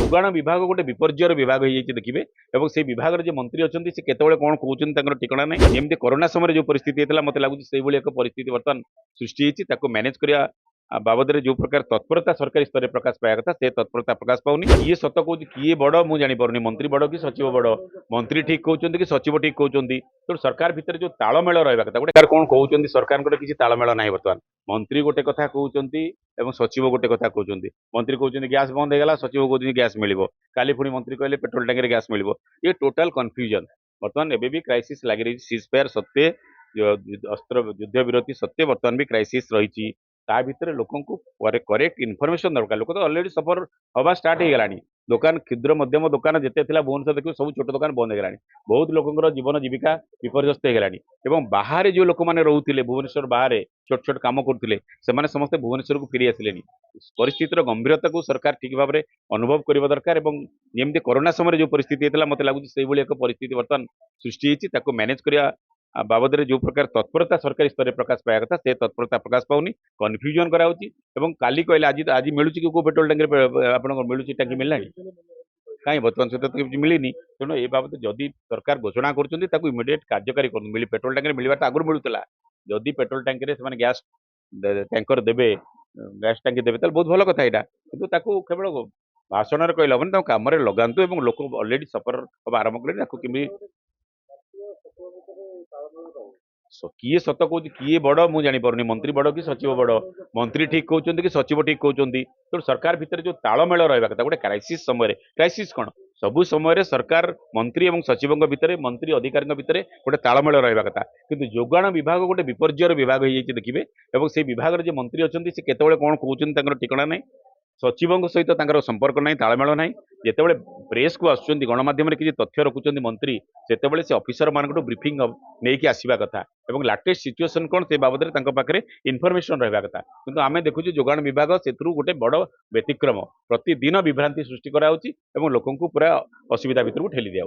ଯୋଗାଣ ବିଭାଗ ଗୋଟେ ବିପର୍ଯ୍ୟୟର ବିଭାଗ ହେଇଯାଇଛି ଦେଖିବେ ଏବଂ ସେଇ ବିଭାଗରେ ଯେ ମନ୍ତ୍ରୀ ଅଛନ୍ତି ସେ କେତେବେଳେ କ'ଣ କହୁଛନ୍ତି ତାଙ୍କର ଠିକଣା ନାହିଁ। ଯେମିତି କରୋନା ସମୟରେ ଯୋଉ ପରିସ୍ଥିତି ହେଇଥିଲା ମତେ ଲାଗୁଛି ସେଇଭଳି ଏକ ପରିସ୍ଥିତି ବର୍ତ୍ତମାନ ସୃଷ୍ଟି ହେଇଛି। ତାକୁ ମ୍ୟାନେଜ କରିବା ବାବଦରେ ଯୋଉ ପ୍ରକାର ତତ୍ପରତା ସରକାରୀ ସ୍ତରରେ ପ୍ରକାଶ ପାଇବା କଥା ସେ ତତ୍ପରତା ପ୍ରକାଶ ପାଉନି। କିଏ ସତ କହୁଛି କିଏ ବଡ ମୁଁ ଜାଣିପାରୁନି। ମନ୍ତ୍ରୀ ବଡ କି ସଚିବ ବଡ? ମନ୍ତ୍ରୀ ଠିକ କହୁଛନ୍ତି କି ସଚିବ ଠିକ କହୁଛନ୍ତି? ତେଣୁ ସରକାର ଭିତରେ ଯୋଉ ତାଳମେଳ ରହିବା କଥା ଗୋଟେ କ'ଣ କହୁଛନ୍ତି ସରକାରଙ୍କର କିଛି ତାଳମେଳ ନାହିଁ ବର୍ତ୍ତମାନ। ମନ୍ତ୍ରୀ ଗୋଟେ କଥା କହୁଛନ୍ତି ଏବଂ ସଚିବ ଗୋଟେ କଥା କହୁଛନ୍ତି। ମନ୍ତ୍ରୀ କହୁଛନ୍ତି ଗ୍ୟାସ୍ ବନ୍ଦ ହେଇଗଲା, ସଚିବ କହୁଛନ୍ତି ଗ୍ୟାସ୍ ମିଳିବ। କାଲି ପୁଣି ମନ୍ତ୍ରୀ କହିଲେ ପେଟ୍ରୋଲ ଟାଙ୍କିରେ ଗ୍ୟାସ୍ ମିଳିବ। ये टोटाल कन्फ्यूजन बर्तमान एबे भी क्राइसिस लगी रही। सीजफायर सत्य अस्त्र युद्ध विरति सत्य बर्तमान भी क्राइसिस रही। ता भितर लोकन को करेक्ट इनफॉरमेशन दरकार। लोक तो ऑलरेडी सफर हवा स्टार्ट हो गलानी। दुकान क्षुद्र मध्यम दुकान जिते थिला भुवनेश्वर देखियो सब छोट दुकान बंद हो गलानी। बहुत लोकंकर जीवन जीविका विपर्यस्त हो गलानी एवं बाहर जो लोक माने रहउथिले भुवनेश्वर बाहर छोट छोट काम करथिले सेमाने समस्त भुवनेश्वर को फेरी आसिलेनी। परिस्थितिर गंभीरता को सरकार ठीक भाव में अनुभव करबा दरकार एवं जेमती कोरोना समय जो परिस्थिति हेतला मते लागुची सेही एक परिस्थिति वर्तमान सृष्टि हेछि। ताको मैनेज करिया बाबदरे जो प्रकार तत्परता सरकारी स्तर प्रकाश पाया कथा से तत्परता प्रकाश पाउनी। कन्फ्यूजन कराउची एवं काली कहले आज मिलुची कि को पेट्रोल टंकी आपन मिलुची टांकी मिललानी कहीं बर्तमान सहित तो किसी मिलनी। तेणु ए बाबद जदि सरकार घोषणा कर इमिडिएट कार्यकारी कर मिली पेट्रोल टंकी मिलवा आगुरी मिलूला। जदि पेट्रोल टंकी से गैस टैंकर देवे गैस टांकी देवे तो बहुत भल कथा यहाँ किंतु ताकू केवल भाषण कहले हम कम लगातु और लोक अलरेडी सफर हम आरंभ करें किए सत कौन किए बड़ मुझे जापर मंत्री बड़ कि सचिव बड़? मंत्री ठीक कहते कि सचिव ठीक कहते? तो सरकार भितर जो तालमेल रहा कथा गोटे क्राइसिस समय क्राइसिस कौन सबु समय सरकार मंत्री और सचिव भितर मंत्री अधिकारी भितर गोटे तालमेल रहा कथा किंतु जोगाण विभाग गोटे विपर्ययर विभाग हो देखिए और से विभाग जो मंत्री अच्छा से केतबेले कौन कहते ठिकाना नहीं। सचिव सहित संपर्क ना तालमेल ना जितेबाला प्रेस को आसुच्च गणमाध्यम किसी तथ्य रखुच्च मंत्री से से ऑफिसर मान ब्रीफिंग नहीं आसवा कथा और लाटेस्ट सिचुएसन कौन से बाबद पाखे इनफर्मेशन रहा कथा किंतु आम देखुचे जोगाण विभाग से गोटे बड़ व्यतिक्रम प्रतिदिन विभ्रांति सृष्टि कराऊँच और लोक पूरा असुविधा भितर को ठेली दिया।